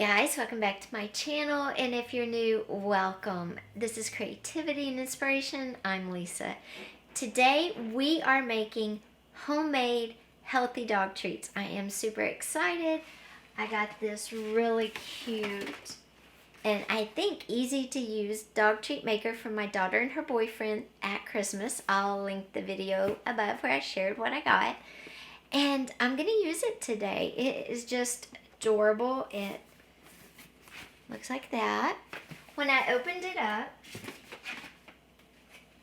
guys, welcome back to my channel, and if you're new, welcome. This is Creativity and Inspiration. I'm Lisa. Today we are making homemade healthy dog treats. I am super excited. I got this really cute and I think easy to use dog treat maker from my daughter and her boyfriend at Christmas. I'll link the video above where I shared what I got, and I'm gonna use it today. It is just adorable. It looks like that. When I opened it up,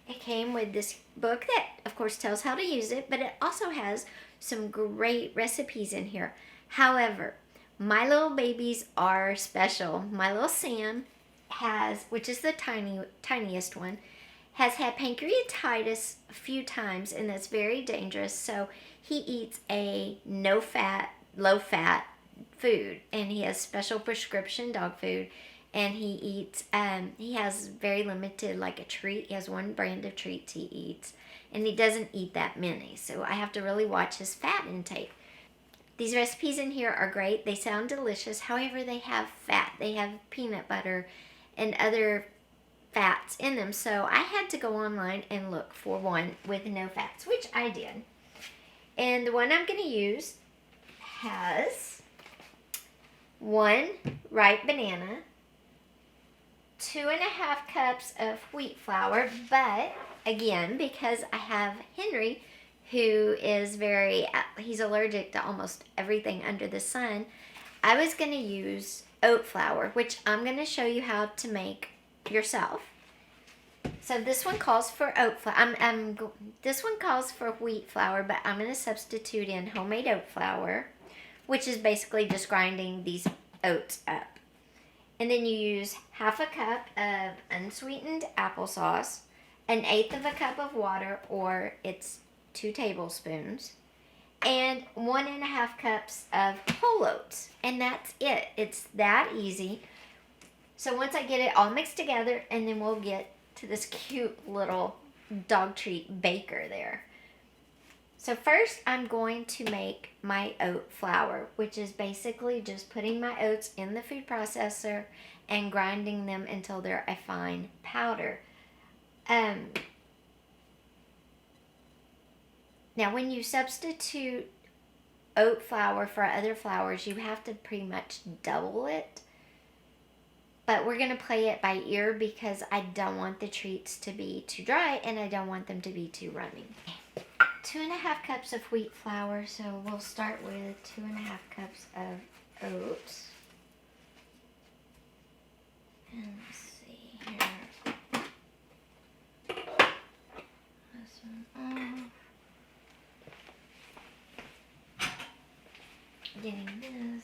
it came with this book that, of course, tells how to use it, but it also has some great recipes in here. However, my little babies are special. My little Sam has, which is the tiniest one, has had pancreatitis a few times, and that's very dangerous. So he eats a no-fat, low-fat food, and he has special prescription dog food, and he eats he has very limited, like a treat. He has one brand of treats he eats, and he doesn't eat that many, so I have to really watch his fat intake. These recipes in here are great. They sound delicious. However, they have fat. They have peanut butter and other fats in them, so I had to go online and look for one with no fats, which I did. And the one I'm going to use has 1 ripe banana, 2.5 cups of wheat flour, but again, because I have Henry, who is he's allergic to almost everything under the sun, I was going to use oat flour, which I'm going to show you how to make yourself. So this one calls for oat flour. This one calls for wheat flour, but I'm going to substitute in homemade oat flour, which is basically just grinding these oats up. And then you use 1/2 cup of unsweetened applesauce, 1/8 cup of water, or it's 2 tablespoons, and 1.5 cups of whole oats. And that's it. It's that easy. So once I get it all mixed together, and then we'll get to this cute little dog treat baker there. So first, I'm going to make my oat flour, which is basically just putting my oats in the food processor and grinding them until they're a fine powder. Now, when you substitute oat flour for other flours, you have to pretty much double it. But we're going to play it by ear because I don't want the treats to be too dry and I don't want them to be too runny. 2.5 cups of wheat flour, so we'll start with 2.5 cups of oats. And let's see here. This one off. Getting this.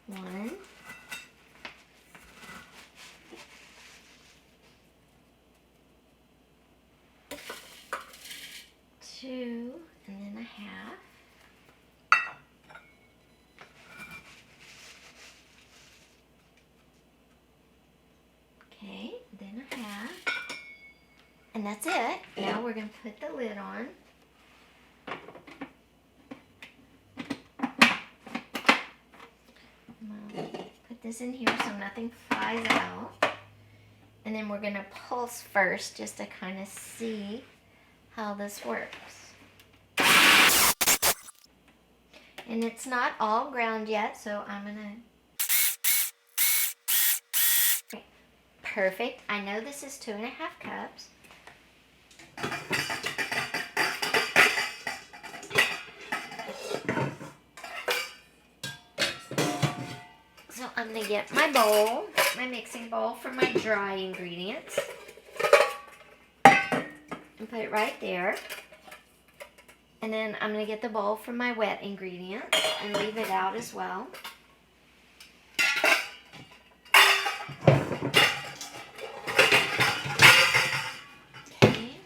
One. 2, and then 1/2. Okay, then 1/2. And that's it. Now we're going to put the lid on. Put this in here so nothing flies out. And then we're going to pulse first just to kind of see how this works. And it's not all ground yet, so I'm gonna... Okay. Perfect. I know this is 2.5 cups. So I'm gonna get my bowl, my mixing bowl for my dry ingredients, and put it right there. And then I'm going to get the bowl for my wet ingredients and leave it out as well. Okay,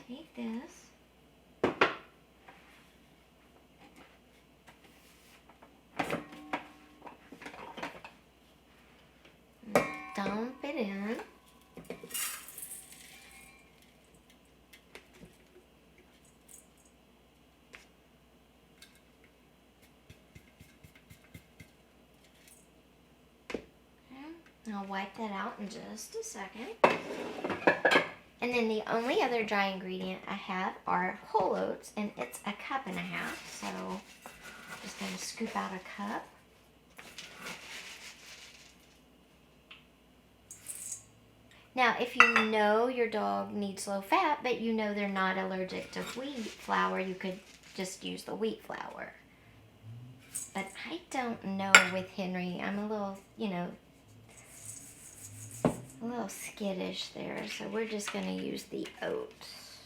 take this. Dump it in. I'll wipe that out in just a second. And then the only other dry ingredient I have are whole oats, and it's 1.5 cups. So I'm just going to scoop out a cup. Now, if you know your dog needs low fat, but you know they're not allergic to wheat flour, you could just use the wheat flour. But I don't know with Henry. I'm a little, a little skittish there. So we're just going to use the oats.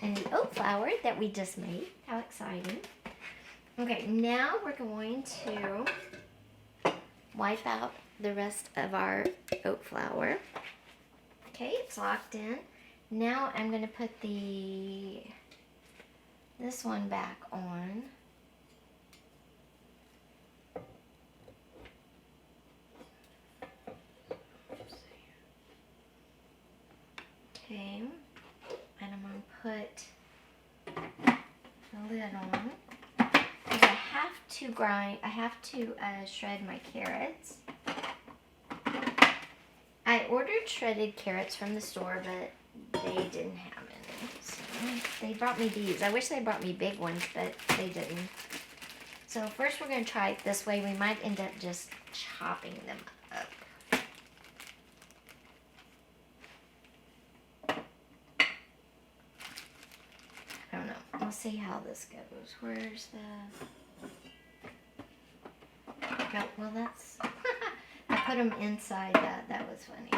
And the oat flour that we just made. How exciting. Okay, now we're going to wipe out the rest of our oat flour. Okay, it's locked in. Now I'm going to put this one back on. Okay, and I'm going to put the lid on. And I have to shred my carrots. I ordered shredded carrots from the store, but they didn't have any. So they brought me these. I wish they brought me big ones, but they didn't. So first we're going to try it this way. We might end up just chopping them up. I don't know. We'll see how this goes. Where's the... Oh, well, that's... I put them inside that. That was funny.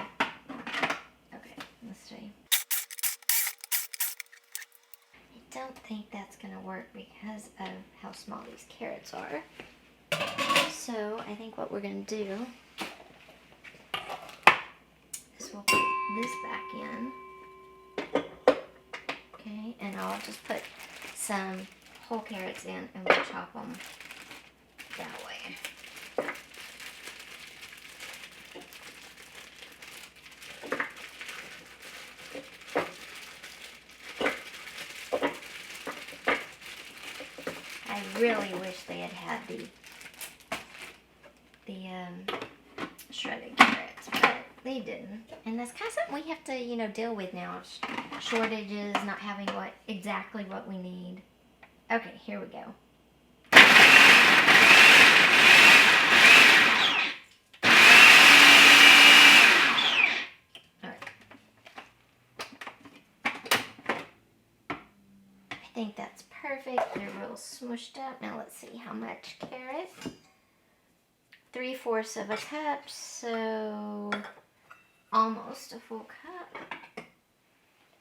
Okay, let's see. I don't think that's going to work because of how small these carrots are. So I think what we're going to do is we'll put this back in. Okay, and I'll just put some whole carrots in and we'll chop them that way. I really wish they had the shredded carrots, but they didn't. And that's kind of something we have to, deal with now. Shortages, not having exactly what we need. Okay, here we go. Alright. I think that's perfect. They're real smushed up. Now let's see how much carrot. 3/4 of a cup, so almost a full cup.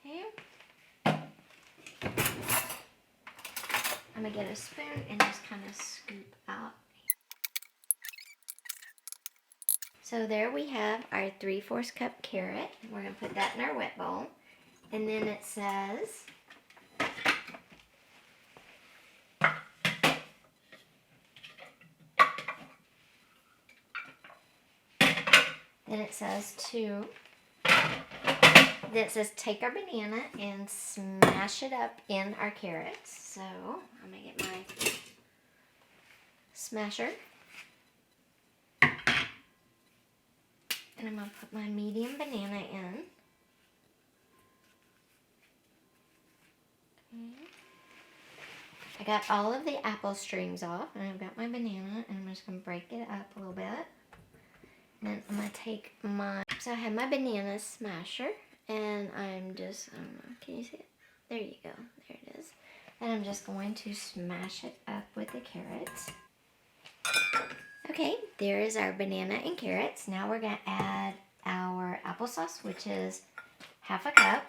Okay. I'm going to get a spoon and just kind of scoop out. So there we have our 3/4 cup carrot. We're going to put that in our wet bowl. And then it says, take our banana and smash it up in our carrots. So I'm going to get my smasher. And I'm going to put my medium banana in. Okay. I got all of the apple strings off, and I've got my banana, and I'm just going to break it up a little bit. And I'm going to take so I have my banana smasher, and I'm just, I don't know, can you see it? There you go, there it is. And I'm just going to smash it up with the carrots. Okay, there is our banana and carrots. Now we're going to add our applesauce, which is 1/2 cup.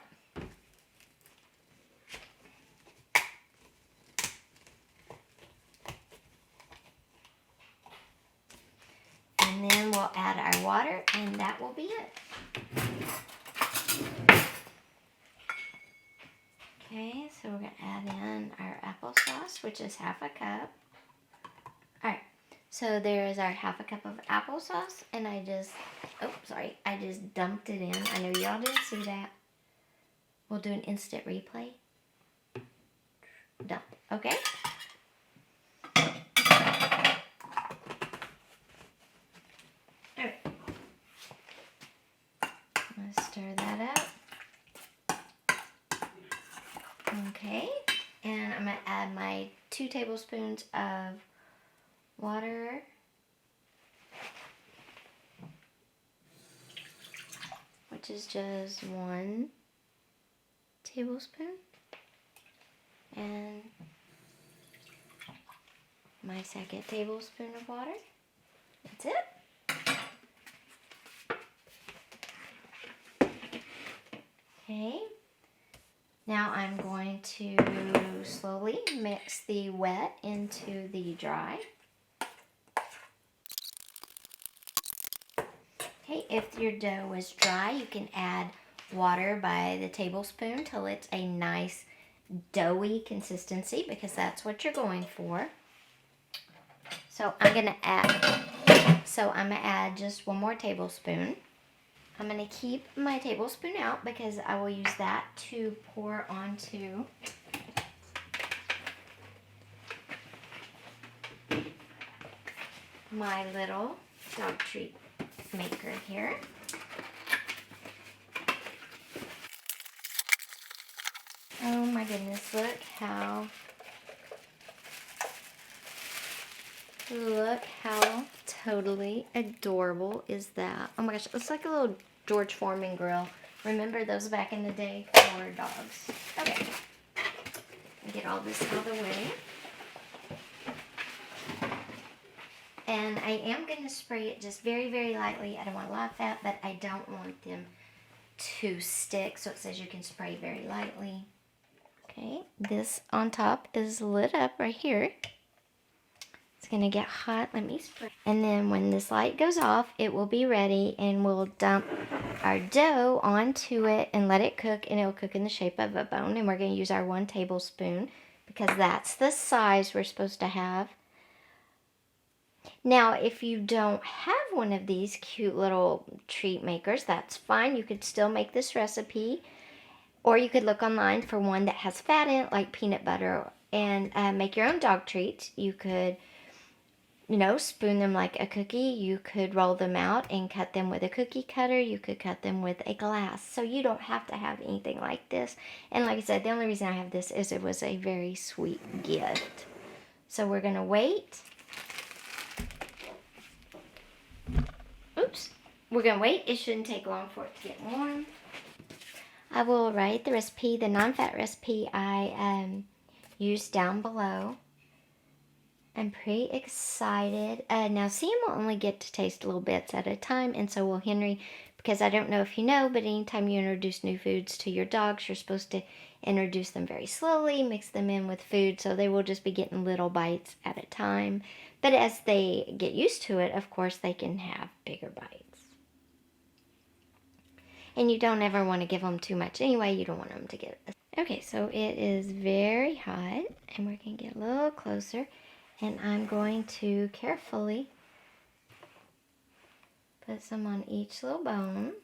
And then we'll add our water, and that will be it. Okay, so we're going to add in our applesauce, which is 1/2 cup. Alright, so there is our 1/2 cup of applesauce, and I just dumped it in. I know y'all didn't see that. We'll do an instant replay. Dump, okay? Alright. going to add my 2 tablespoons of water. Which is just 1 tablespoon. And my 2nd tablespoon of water. That's it. Okay. Now I'm going to slowly mix the wet into the dry. Okay, if your dough is dry, you can add water by the tablespoon till it's a nice doughy consistency, because that's what you're going for. So I'm gonna add just 1 more tablespoon. I'm gonna keep my tablespoon out because I will use that to pour onto my little dog treat maker here. Oh my goodness, look how totally adorable is that. Oh my gosh, it's like a little George Foreman grill. Remember those back in the day for dogs. Okay, get all this out of the way. And I am going to spray it just very, very lightly. I don't want a lot of fat, but I don't want them to stick. So it says you can spray very lightly. Okay, this on top is lit up right here. It's going to get hot. Let me spray. And then when this light goes off, it will be ready, and we'll dump our dough onto it and let it cook, and it'll cook in the shape of a bone. And we're going to use our 1 tablespoon because that's the size we're supposed to have. Now, if you don't have one of these cute little treat makers, that's fine. You could still make this recipe, or you could look online for one that has fat in it, like peanut butter, and make your own dog treats. You could, spoon them like a cookie. You could roll them out and cut them with a cookie cutter. You could cut them with a glass. So you don't have to have anything like this. And like I said, the only reason I have this is it was a very sweet gift. So we're going to wait. Oops. We're going to wait. It shouldn't take long for it to get warm. I will write the recipe, the non-fat recipe I used down below. I'm pretty excited. Now, Sam will only get to taste little bits at a time, and so will Henry, because I don't know if you know, but anytime you introduce new foods to your dogs, you're supposed to introduce them very slowly, mix them in with food, so they will just be getting little bites at a time. But as they get used to it, of course, they can have bigger bites. And you don't ever want to give them too much anyway. You don't want them to get it. Okay, so it is very hot, and we're going to get a little closer. And I'm going to carefully put some on each little bone.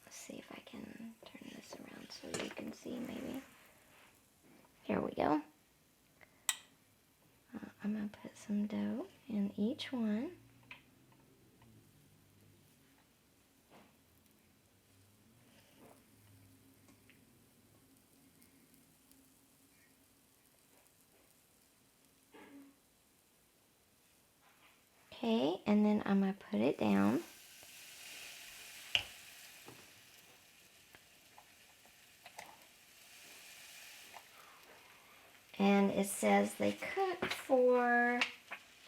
Let's see if I can turn this around so you can see maybe. Here we go. I'm going to put some dough in each one. Okay, and then I'm going to put it down. And it says they cook for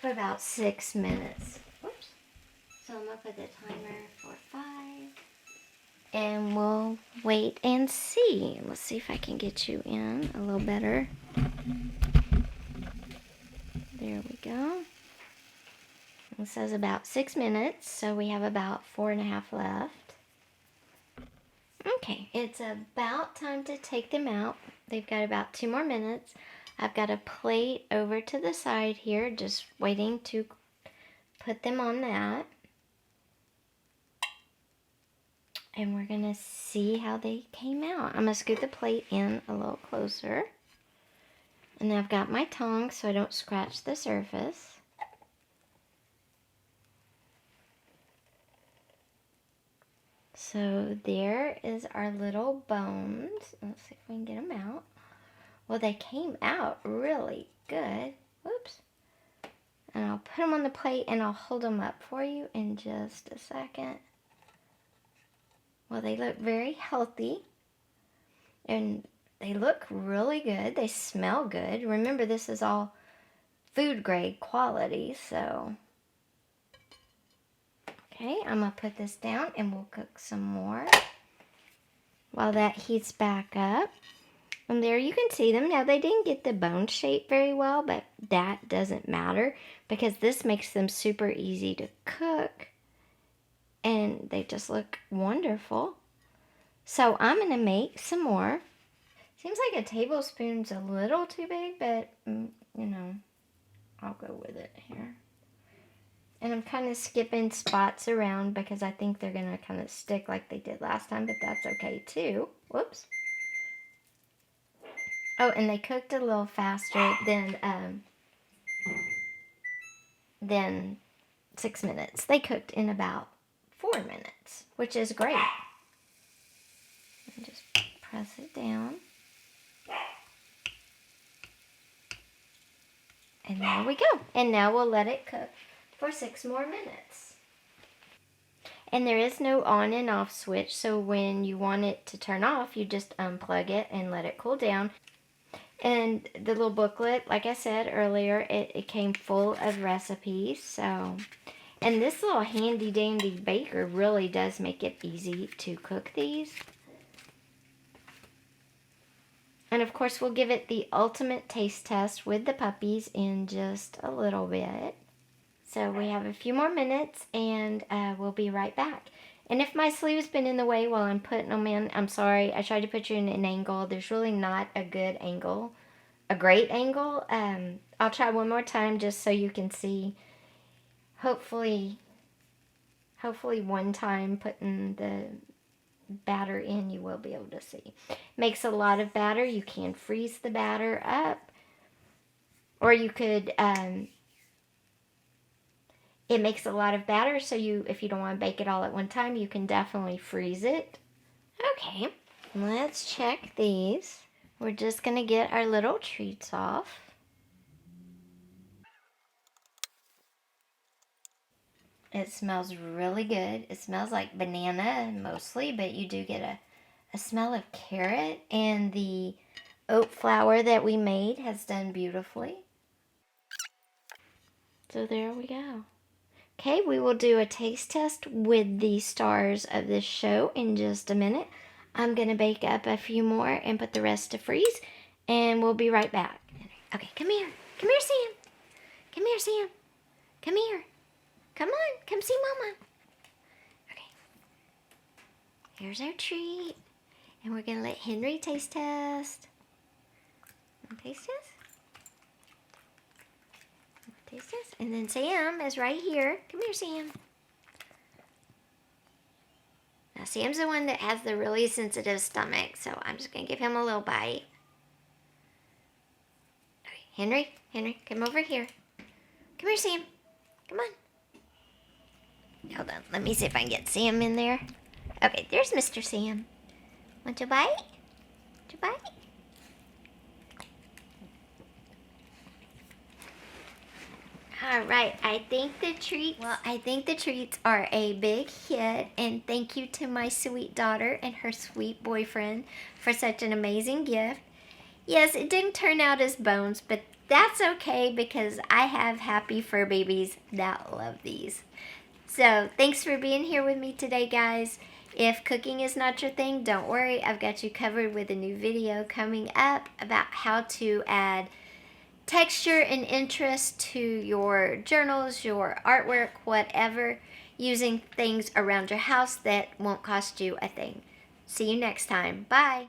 about 6 minutes. Whoops. So I'm going to put the timer for 5. And we'll wait and see. Let's see if I can get you in a little better. There we go. It says about 6 minutes, so we have about 4.5 left. Okay, it's about time to take them out. They've got about 2 more minutes. I've got a plate over to the side here, just waiting to put them on that. And we're going to see how they came out. I'm going to scoot the plate in a little closer. And I've got my tongs so I don't scratch the surface. So there is our little bones. Let's see if we can get them out. Well, they came out really good. Whoops. And I'll put them on the plate and I'll hold them up for you in just a second. Well, they look very healthy and they look really good. They smell good. Remember, this is all food grade quality, so. Okay, I'm gonna put this down and we'll cook some more while that heats back up. And there you can see them. Now, they didn't get the bone shape very well, but that doesn't matter because this makes them super easy to cook. And they just look wonderful. So I'm going to make some more. Seems like a tablespoon's a little too big, but, you know, I'll go with it here. And I'm kind of skipping spots around because I think they're going to kind of stick like they did last time, but that's okay too. Whoops. Oh, and they cooked a little faster than 6 minutes. They cooked in about 4 minutes, which is great. And just press it down. And there we go. And now we'll let it cook for 6 more minutes. And there is no on and off switch, so when you want it to turn off, you just unplug it and let it cool down. And the little booklet, like I said earlier, it came full of recipes. So, and this little handy dandy baker really does make it easy to cook these. And of course, we'll give it the ultimate taste test with the puppies in just a little bit. So we have a few more minutes and we'll be right back. And if my sleeve's been in the way while I'm putting them in, I'm sorry. I tried to put you in an angle. There's really not a good angle, a great angle. I'll try one more time just so you can see. Hopefully one time putting the batter in, you will be able to see. Makes a lot of batter. You can freeze the batter up. Or you could... It makes a lot of batter, so if you don't want to bake it all at one time, you can definitely freeze it. Okay, let's check these. We're just going to get our little treats off. It smells really good. It smells like banana mostly, but you do get a smell of carrot, and the oat flour that we made has done beautifully. So there we go. Okay, we will do a taste test with the stars of this show in just a minute. I'm going to bake up a few more and put the rest to freeze, and we'll be right back. Okay, come here. Come here, Sam. Come here, Sam. Come here. Come on, come see Mama. Okay. Here's our treat, and we're going to let Henry taste test. Taste test? Taste test. And then Sam is right here. Come here, Sam. Now, Sam's the one that has the really sensitive stomach, so I'm just going to give him a little bite. Okay, Henry, come over here. Come here, Sam. Come on. Hold on. Let me see if I can get Sam in there. Okay, there's Mr. Sam. Want to bite? Want to bite? All right, I think the treats are a big hit, and thank you to my sweet daughter and her sweet boyfriend for such an amazing gift. Yes, it didn't turn out as bones, but that's okay because I have happy fur babies that love these. So thanks for being here with me today, guys. If cooking is not your thing, don't worry. I've got you covered with a new video coming up about how to add texture and interest to your journals, your artwork, whatever, using things around your house that won't cost you a thing. See you next time. Bye.